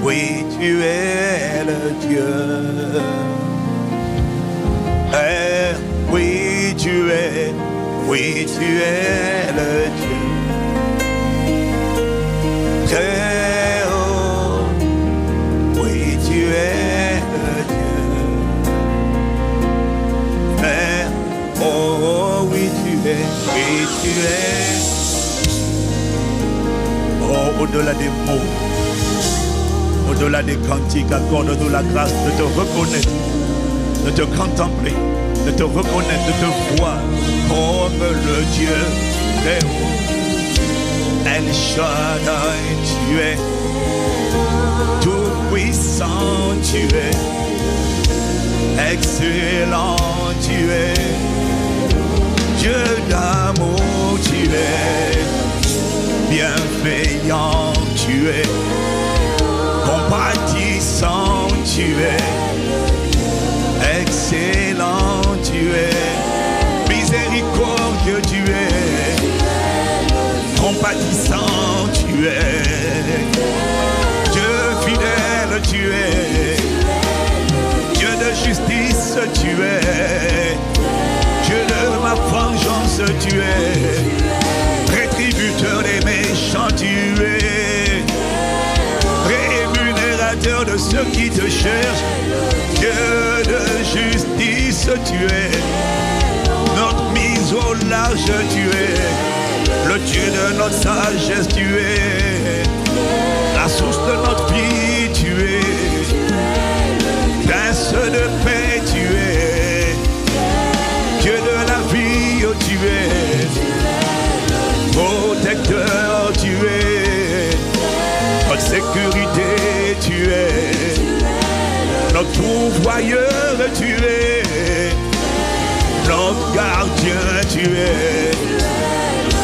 Oui, tu es le Dieu. Oui, tu es le Dieu. Très haut, oui, tu es le Dieu. Frère, oh, oui, tu es. Oh, au-delà des mots, au-delà des cantiques, accorde-nous la grâce de te reconnaître, de te contempler, de te reconnaître, de te voir comme le Dieu très haut. El Shaddai, tu es tout puissant, tu es excellent, tu es Dieu d'amour, tu es bienveillant, tu es compatissant, tu es excellent, tu es miséricordieux, tu es compatissant, tu es Dieu fidèle, tu es Dieu de justice, tu es Dieu de ma vengeance, tu es rétributeur des méchants, tu es rémunérateur de ceux qui te cherchent, Dieu de justice, tu es notre mise au large, tu es le Dieu de notre sagesse, tu es la source de notre vie, tu es prince de paix, tu es Dieu de la vie, oh, tu es protecteur, tu es notre sécurité, tu es notre pourvoyeur, tu es notre gardien, tu es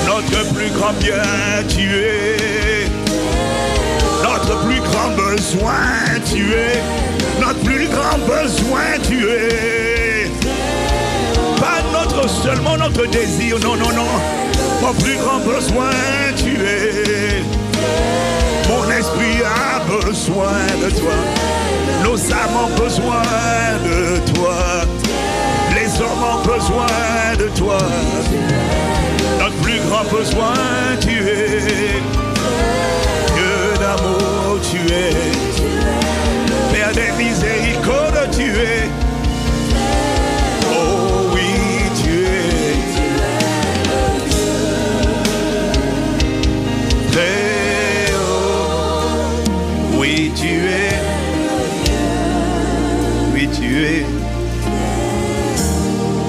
notre plus grand bien, tu es notre plus grand besoin, tu es notre plus grand besoin, tu es pas notre seulement notre désir, non, non, non, mon plus grand besoin, tu es mon esprit a besoin de toi, nos âmes ont besoin de toi, les hommes ont besoin de toi. Notre plus grand besoin, tu es Dieu d'amour, tu es Père des miséricordes, tu es. Oh oui, tu es très haut. Oui, tu es. Oui, tu es.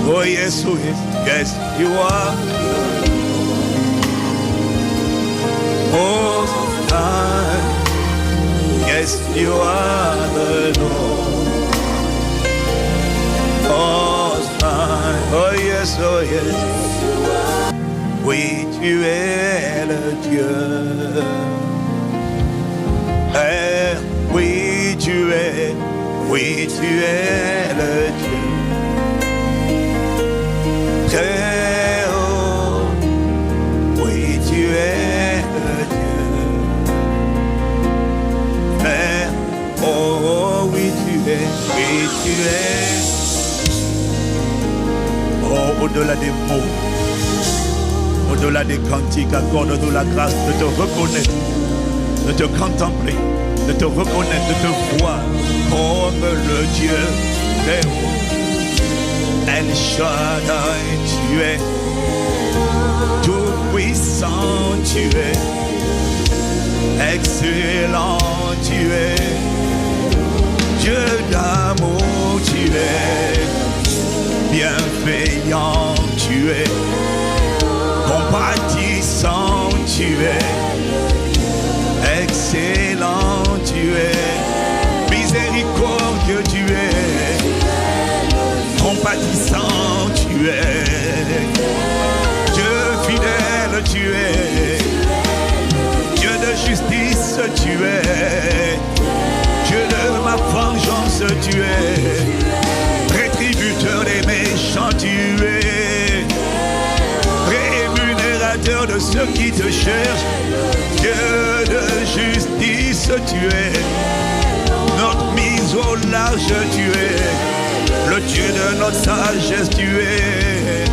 Oh yes, oh yes, yes, you are. Most High, yes, you are the Lord. Most High, oh yes, oh yes. Oui, tu es le Dieu. Oui, tu es le Dieu. Très haut, oui, tu es le Dieu. Frère, oh, oui, tu es. Oh, au-delà des mots, au-delà des cantiques, accorde-nous la grâce de te reconnaître, de te contempler, de te reconnaître, de te voir comme le Dieu très haut. El Shaddai, tu es tout puissant, tu es excellent, tu es Dieu d'amour, tu es bienveillant, tu es compatissant, tu es excellent, tu es miséricordieux, tu es compatissant, tu es Dieu fidèle, tu es Dieu de justice, tu es Dieu de ma vengeance, tu es rétributeur des méchants, tu es rémunérateur de ceux qui te cherchent, Dieu de justice, tu es large, tu es le Dieu de notre sagesse, tu es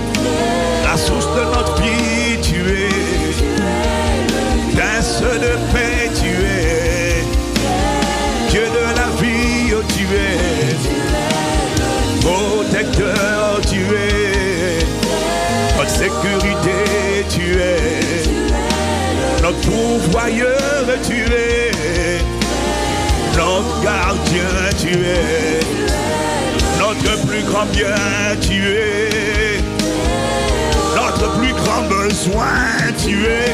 la source de notre vie, tu es prince de paix, tu es Dieu de la vie, oh, tu es protecteur, tu es notre sécurité, tu es notre pourvoyeur, tu es notre gardien, tu es notre plus grand bien, tu es notre plus grand besoin, tu es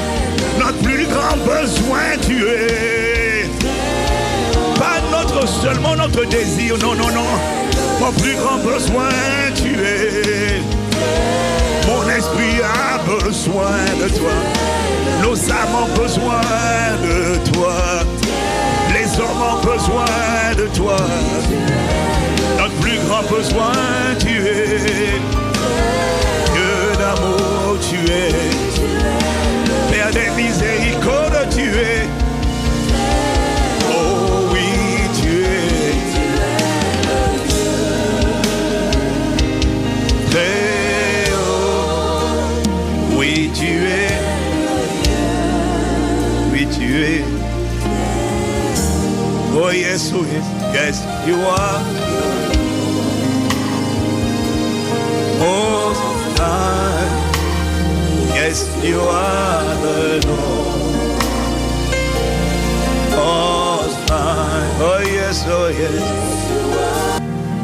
notre plus grand besoin, tu es pas notre seulement notre désir, non, non, non, mon plus grand besoin, tu es. Mon esprit a besoin de toi, nos âmes ont besoin de toi, les hommes ont besoin de toi, notre plus grand besoin, tu es Dieu d'amour, tu es Père des miséricordes, tu es, oh oui, tu es très haut, oui, tu es, oui, tu es, oh yes, oh yes, yes, you are. Most High, yes, you are the Lord. Most High, oh yes,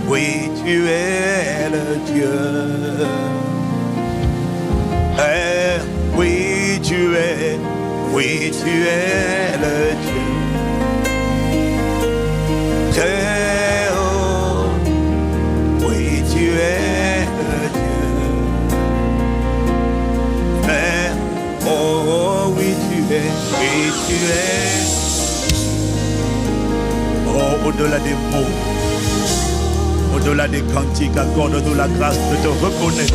oui, tu es le Dieu. Oui, tu es, oui, tu es le Dieu. Très haut, oui, tu es. Oh oui tu es, oh au-delà des mots, au-delà des cantiques, accorde-nous la grâce de te reconnaître,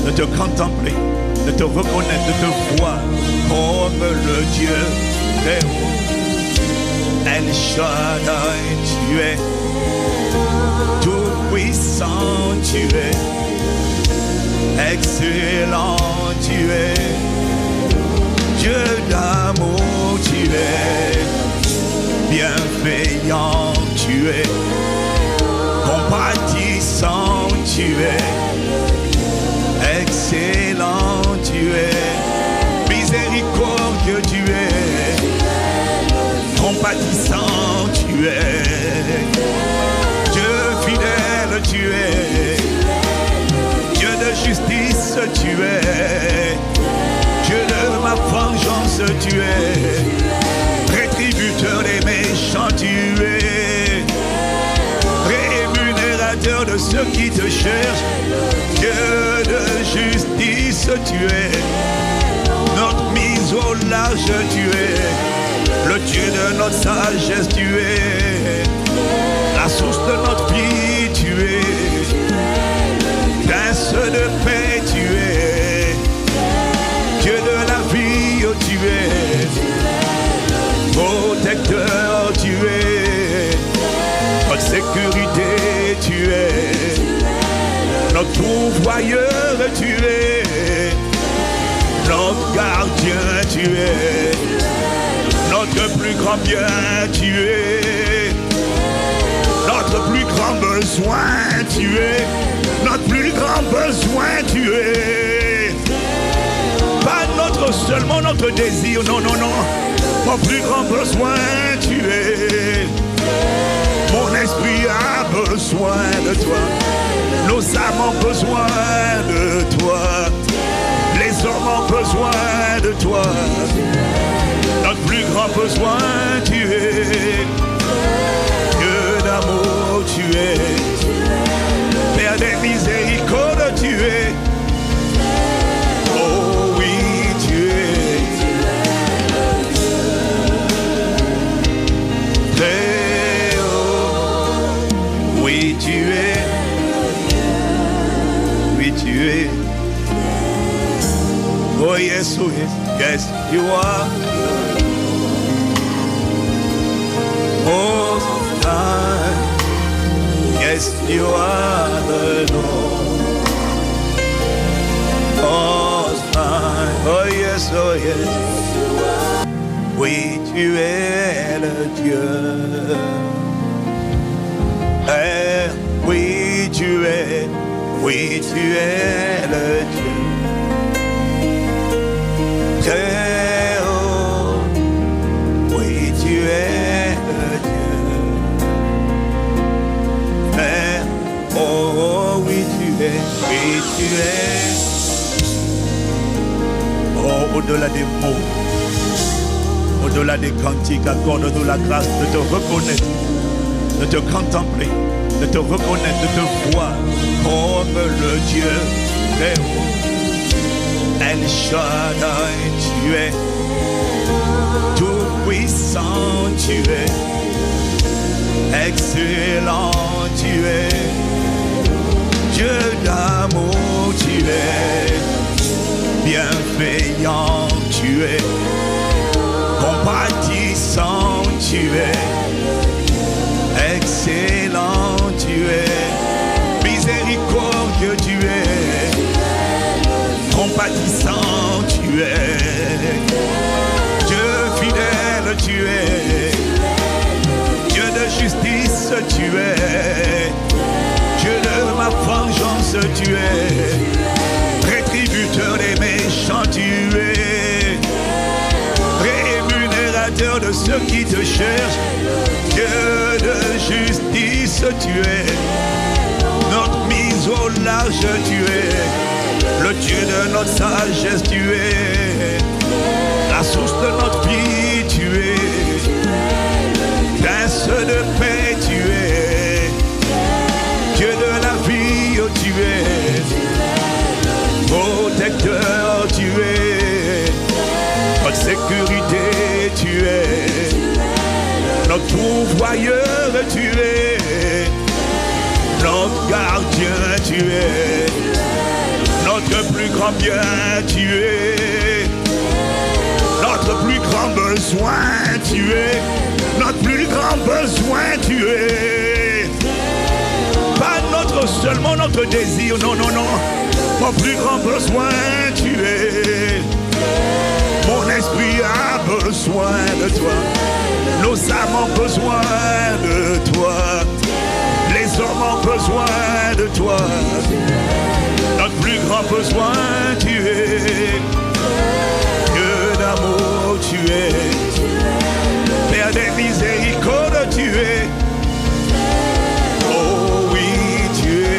de te contempler, de te reconnaître, de te voir comme le Dieu très haut. El Shaddai, tu es tout puissant, tu es excellent, tu es Dieu d'amour, tu es bienveillant, tu es compatissant, tu es excellent, tu es miséricordieux, tu es compatissant, tu es Dieu fidèle, tu es Dieu de justice, tu es Dieu de ma vengeance, tu es rétributeur des méchants, tu es rémunérateur de ceux qui te cherchent, Dieu de justice, tu es notre mise au large, tu es le Dieu de notre sagesse, tu es la source de notre vie, tu es prince de paix, tu es Dieu de la vie, oh, tu es protecteur, tu es notre sécurité, tu es notre pourvoyeur, tu es notre gardien, tu es notre plus grand bien, tu es notre plus grand besoin, tu es notre plus grand besoin, tu es pas notre seulement notre désir, non, non, non, mon plus grand besoin, tu es. Mon esprit a besoin de toi, nos âmes ont besoin de toi, les hommes ont besoin de toi, notre plus grand besoin, tu es Dieu d'amour, tu es Père des miséricordes, tu es, oh oui, tu es très haut, oui, tu es, oui, tu es, oh yes, yes, you are. Most High, Yes, you are the Lord. Oh yes, oh yes. Oui, tu es le Dieu. Oui, tu es le Dieu. Très haut, oui, tu es le Dieu. Oh, oui, tu es. Oh, au-delà des mots, au-delà des cantiques, accorde-nous la grâce de te reconnaître, de te contempler, de te reconnaître, de te voir comme le Dieu très haut. El Shaddai, tu es tout puissant, tu es excellent, tu es Dieu d'amour, tu es bienveillant, tu es compatissant, tu es excellent, tu es miséricordieux, tu es compatissant, tu es Dieu fidèle, tu es Dieu de justice, tu es Dieu de ma vengeance, tu es rétributeur des méchants, tu es rémunérateur de ceux qui te cherchent, Dieu de justice, tu es notre mise au large, tu es le Dieu de notre sagesse, tu es la source de notre vie, tu es prince de paix, tu es Dieu de la vie, oh, tu es protecteur, tu es notre sécurité, tu es notre pourvoyeur, tu es notre gardien, tu es notre plus grand bien, tu es notre plus grand besoin, tu es notre plus grand besoin, tu es pas seulement notre désir, non, non, non, mon plus grand besoin, tu es. Mon esprit a besoin de toi, nos âmes ont besoin de toi, les hommes ont besoin de toi. Notre plus grand besoin, tu es. Dieu d'amour, tu es. Père des miséricordes, tu es. Oh oui, tu es.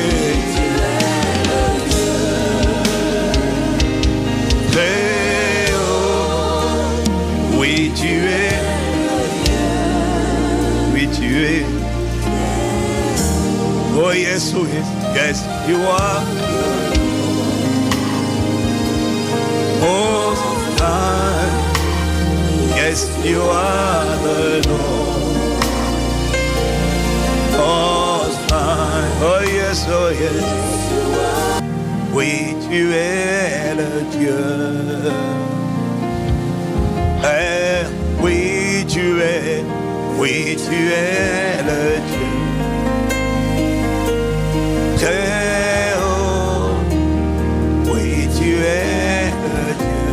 Très haut, oui, tu es. Oui, tu es. Oh yes, yes, you are. Oh, yes, you are the Lord. Oh, yes, oh, yes. Oui, tu es le Dieu. Oui, tu es. Oui, tu es le Dieu. Très haut. Oui, tu es le Dieu.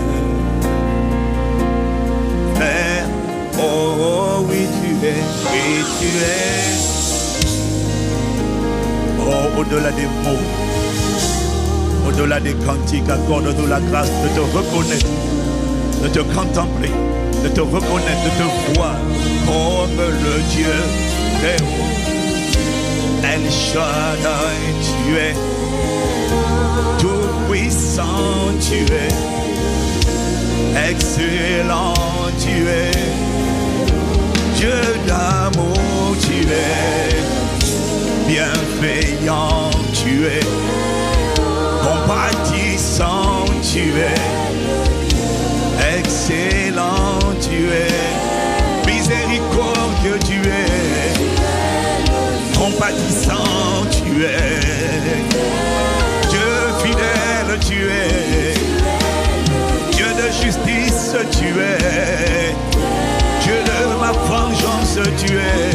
Oh, oui, tu es. Oui, tu es. Oh, au-delà des mots, au-delà des cantiques, accorde-nous la grâce de te reconnaître, de te contempler, de te reconnaître, de te voir comme le Dieu très haut. El Shaddai, tu es tout puissant, tu es excellent, tu es Dieu d'amour, tu es bienveillant, tu es compatissant, tu es excellent, tu es miséricordieux, tu es compatissant, tu es Dieu fidèle, tu es Dieu de justice, tu es Dieu de ma vengeance, tu es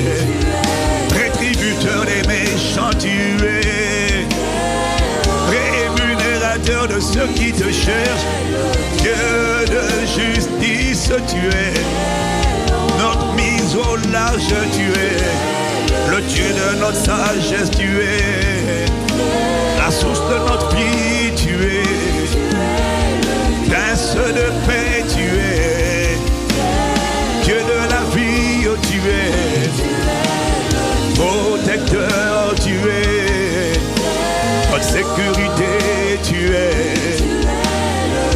rétributeur des méchants, tu de ceux qui te cherchent. Dieu de justice, tu es notre mise au large, tu es le Dieu de notre sagesse, tu es la source de notre vie, tu es prince de paix, tu es Dieu de la vie, oh, tu es protecteur, tu es notre sécurité, tu es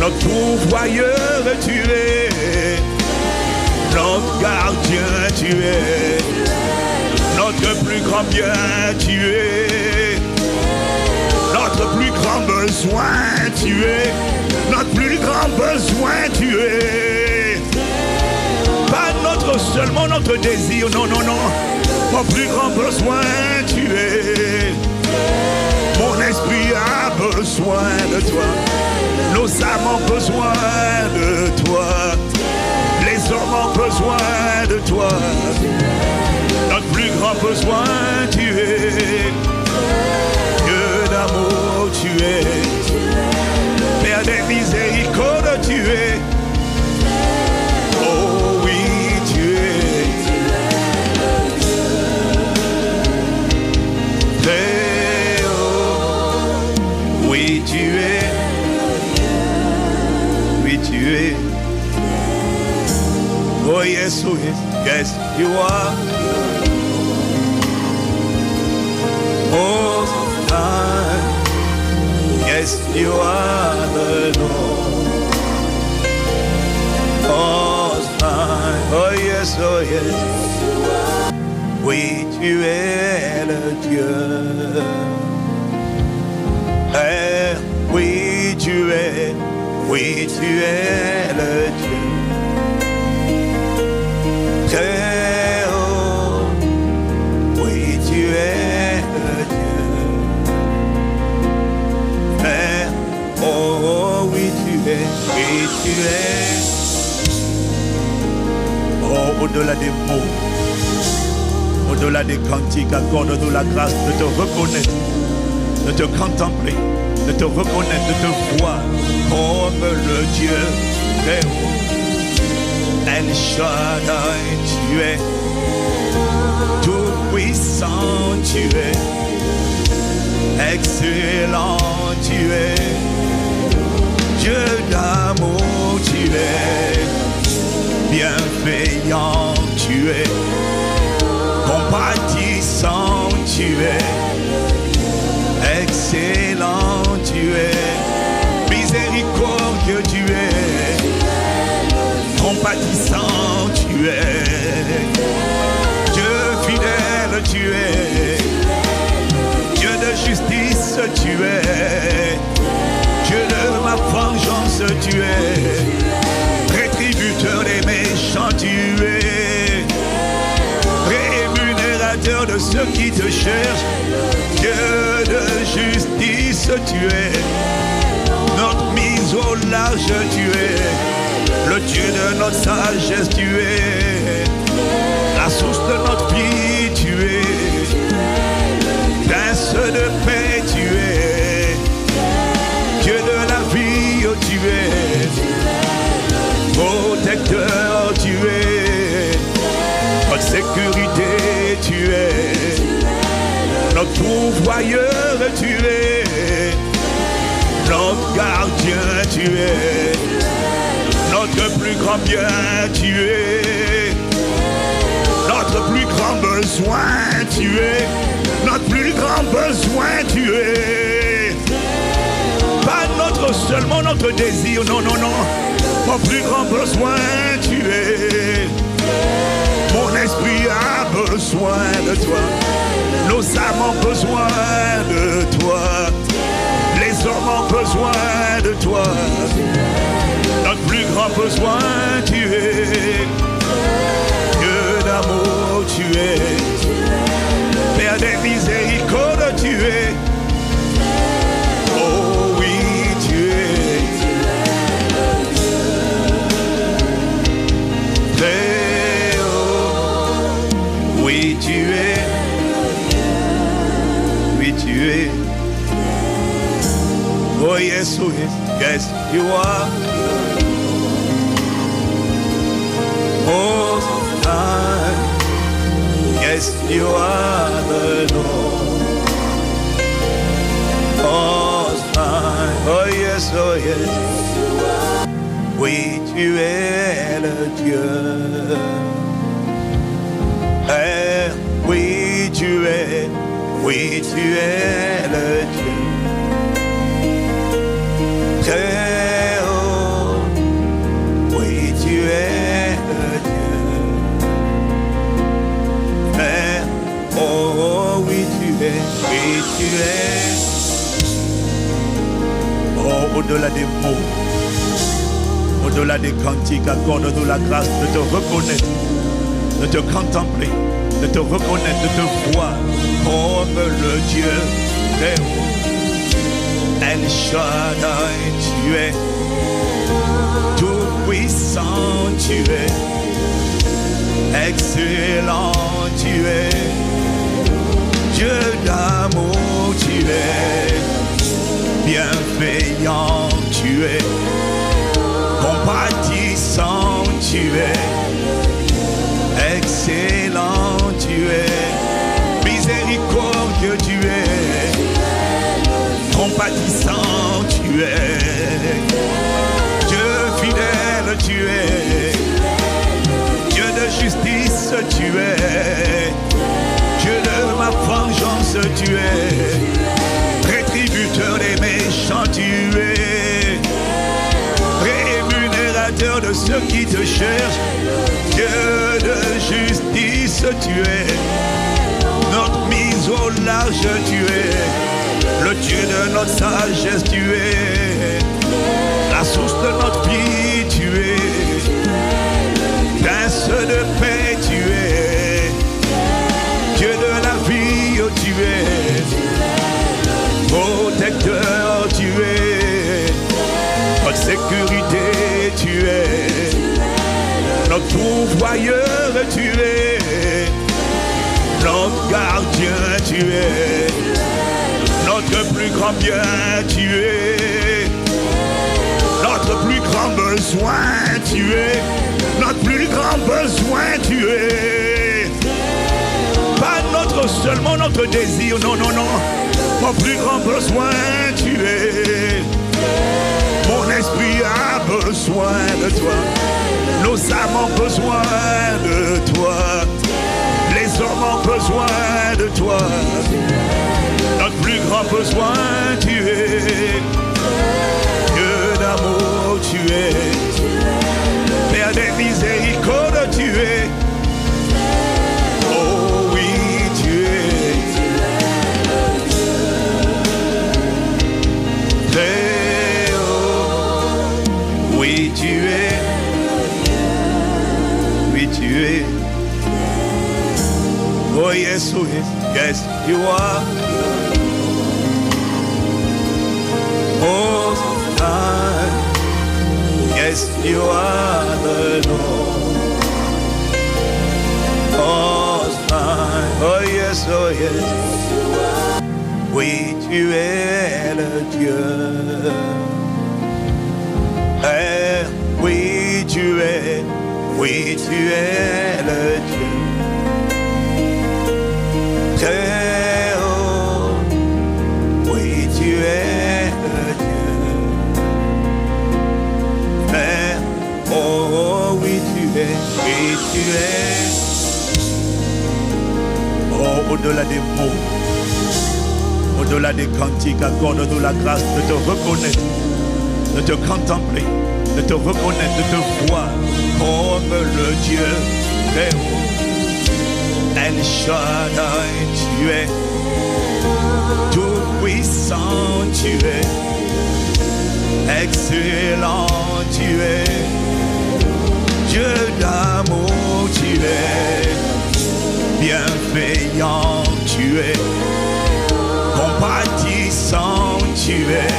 notre pourvoyeur, tu es notre gardien, tu es notre plus grand bien, tu es notre plus grand besoin, tu es notre plus grand besoin, tu es pas notre seulement notre désir, non, non, non, mon plus grand besoin, tu es. Mon esprit a besoin de toi, nos âmes ont besoin de toi, les hommes ont besoin de toi, notre plus grand besoin, tu es. Dieu d'amour, tu es. Père des miséricordes, tu es. Oh oui, tu es. Très haut, oui, tu es. Oui, tu es. Oh yes, oh yes, yes, you are. Oh, yes, you are the Lord. Oh, yes, oh, yes. Oui, tu es le Dieu. Père, oui, tu es. Oui, tu es le Dieu. Très haut. Oui, tu es le Dieu. Père, oh oui tu es, oui tu es. Oh, au-delà des mots, au-delà des cantiques, accorde-nous la grâce de te reconnaître, de te contempler, de te reconnaître, de te voir comme le Dieu très haut. El Shaddai, tu es tout puissant, tu es excellent, tu es Dieu d'amour, tu es bienveillant, tu es compatissant, tu es excellent, tu es miséricordieux, tu es compatissant, tu es Dieu fidèle, tu es Dieu de justice, tu es Dieu de ma vengeance, tu es rétributeur des méchants, tu es rémunérateur de ceux qui te cherchent, Dieu de justice, tu es notre mise au large, tu es le Dieu de notre sagesse, tu es la source de notre vie, tu es prince de paix, tu es Dieu de la vie, oh, tu es protecteur, tu es notre sécurité, tu es notre pourvoyeur, tu es notre gardien, tu es notre plus grand bien, tu es notre plus grand besoin, tu es notre plus grand besoin, tu es pas notre seulement notre désir, non, non, non, mon plus grand besoin, tu es. Mon esprit a besoin de toi, nos âmes ont besoin de toi, les hommes ont besoin de toi, notre plus grand besoin, tu es. Dieu d'amour, tu es. Père des miséricordes, tu es. Oh oui, tu es. Très haut, oui, tu es. Oui, tu es. Oh yes. yes, oh yes, yes, you are. Most high, yes, you are the Lord. Most high, oh yes, oh yes. Oui, tu es le Dieu. Oui, tu es le Dieu. Très haut, oui, tu es le Dieu. Mais, oh, oui, tu es. Oh, au-delà des mots, au-delà des cantiques, accorde-nous la grâce de te reconnaître, de te contempler, de te reconnaître, de te voir comme le Dieu très haut. El Shaddai, tu es tout puissant, tu es excellent, tu es Dieu d'amour, tu es bienveillant, tu es compatissant, tu es excellent, tu es miséricordieux, tu es compatissant, tu es Dieu fidèle, tu es Dieu de justice, tu es Dieu de ma vengeance, tu es rétributeur des méchants, tu es rémunérateur de ceux qui te cherchent, Dieu de justice, tu es notre mise au large, tu es le Dieu de notre sagesse, tu es la source de notre vie, tu es prince de paix, tu es Dieu de la vie, oh, tu es protecteur, tu es notre sécurité, tu es notre pourvoyeur, tu es notre gardien, tu es notre plus grand bien, tu es notre plus grand besoin, tu es notre plus grand besoin, tu es pas notre seulement notre désir, non, non, non, mon plus grand besoin, tu es mon esprit a besoin de toi, nos âmes ont besoin de toi, les hommes ont besoin de toi. Notre plus grand besoin, tu es Dieu d'amour, tu es Père des miséricordes, tu es. Oh oui, tu es très haut. Oui, tu es. Oui, tu es. Oh yes, oh yes, yes, you are. Most high, yes, you are the Lord. Most high, oh yes, oh yes. Oui, tu es le Dieu. Oui, tu es le Dieu. Très haut, oui, tu es le Dieu. Père, oh oui, tu es. Oh, au-delà des mots, au-delà des cantiques, accorde-nous la grâce de te reconnaître, de te contempler, de te reconnaître, de te voir comme le Dieu très haut. El Shaddai, tu es tout puissant, tu es excellent, tu es Dieu d'amour, tu es bienveillant, tu es compatissant, tu es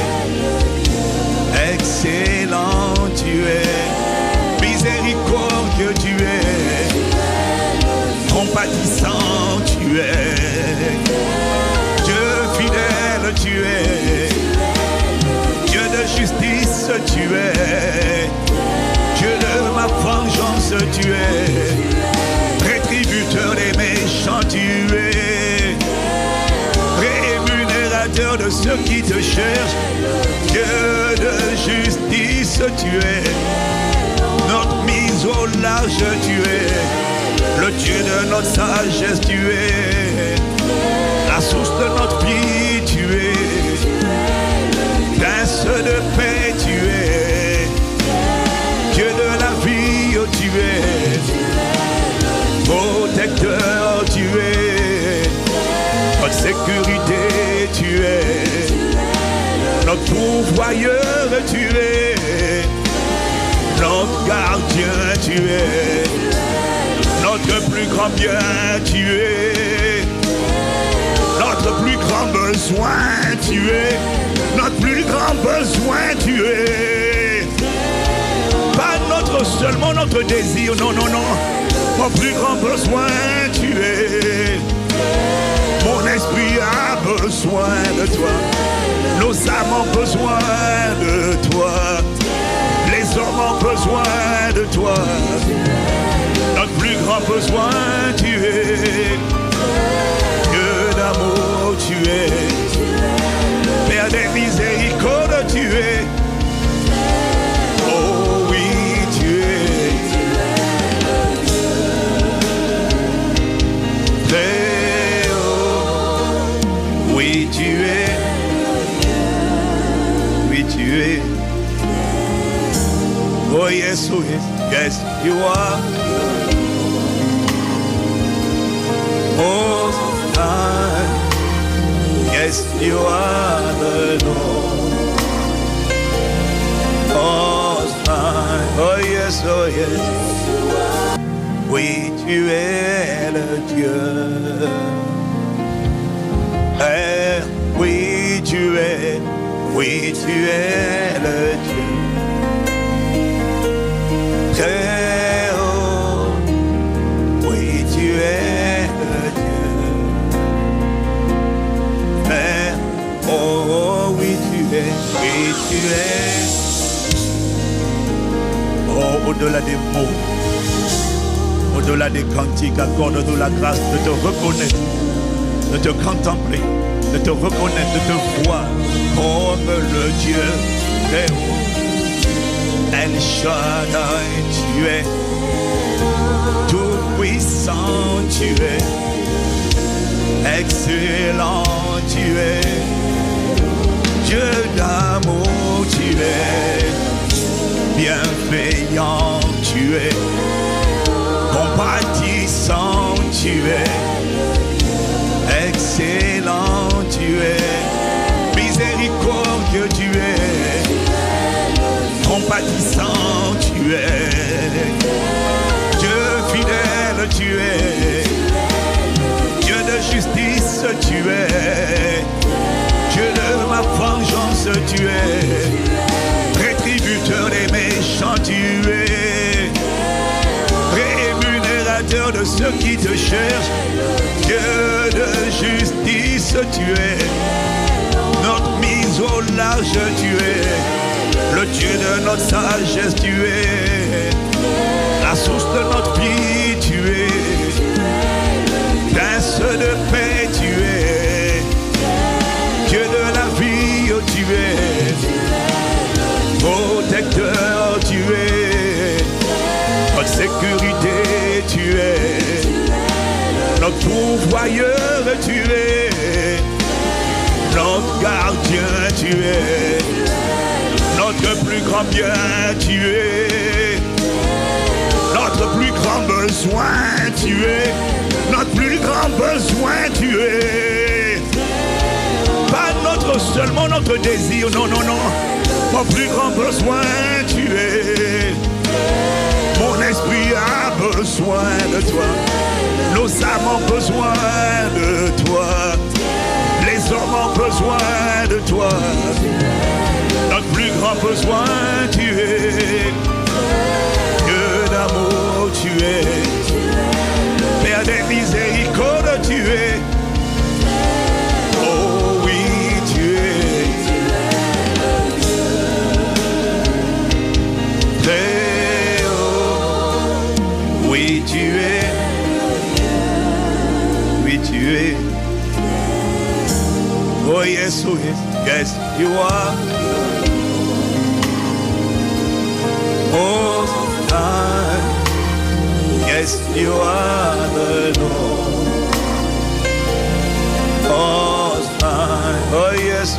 excellent, tu es miséricordieux, tu es compatissant, tu es Dieu fidèle, tu es Dieu de tu es. Dieu de ma vengeance, tu es. Rétributeur des méchants, tu es. Rémunérateur de ceux qui te cherchent. Dieu de justice, tu es. Notre mise au large, tu es. Le Dieu de notre sagesse, tu es. La source de notre vie, tu es. Prince de paix, tu es. Dieu de la vie, oh, tu es. Protecteur, tu es. Notre sécurité, tu es. Notre pourvoyeur, tu es. Notre gardien, tu es. Notre plus grand bien, tu es. Notre plus grand besoin, tu es. Notre plus grand besoin, tu es. Pas seulement notre désir, non, non, non. Mon plus grand besoin, tu es. Mon esprit a besoin de toi. Nos âmes ont besoin de toi. Les hommes ont besoin de toi. Notre plus grand besoin, tu es. Dieu d'amour, tu es. Père des miséricordes, tu es. Oh oui, tu es. Très haut. Oui, tu es. Oui, tu es. Oh yes, oh yes. Yes, you are. Most high, yes, you are the Lord. Most high, oh yes, oh yes. Oui, tu es le Dieu. Eh, oui, tu es. Oui, tu es le Dieu. Très haut. Oui, tu es le Dieu. Père, oh oui tu es, oh au-delà des mots, au-delà des cantiques, accorde-nous la grâce de te reconnaître, de te contempler, de te reconnaître, de te voir comme le Dieu très haut. El Shaddai, tu es tout puissant, tu es excellent, tu es Dieu d'amour, tu es bienveillant, tu es compatissant, tu es excellent, tu es miséricordieux, tu es compatissant, tu es Dieu fidèle, tu es Dieu de justice, tu es Dieu de ma vengeance, tu es rétributeur des méchants, tu es rémunérateur de ceux qui te cherchent, Dieu de justice, tu es notre mise au large, tu es le Dieu de notre sagesse, tu es la source de notre vie, tu es Prince de paix, tu es Dieu de la vie, oh, tu es protecteur, tu es notre sécurité, tu es notre pourvoyeur, tu es notre gardien, tu es notre plus grand bien, tu es notre plus grand besoin, tu es notre plus grand besoin, tu es pas seulement notre désir, non, non, non. Mon plus grand besoin, tu es. Mon esprit a besoin de toi. Nos âmes ont besoin de toi. Les hommes ont besoin de toi. Notre plus grand besoin, tu es. Dieu d'amour, tu es. Père des miséricordes, tu es. Oh oui, tu es. Oh yes, yes, you are. Most high. Yes, you are the Lord. Most high. Oh yes,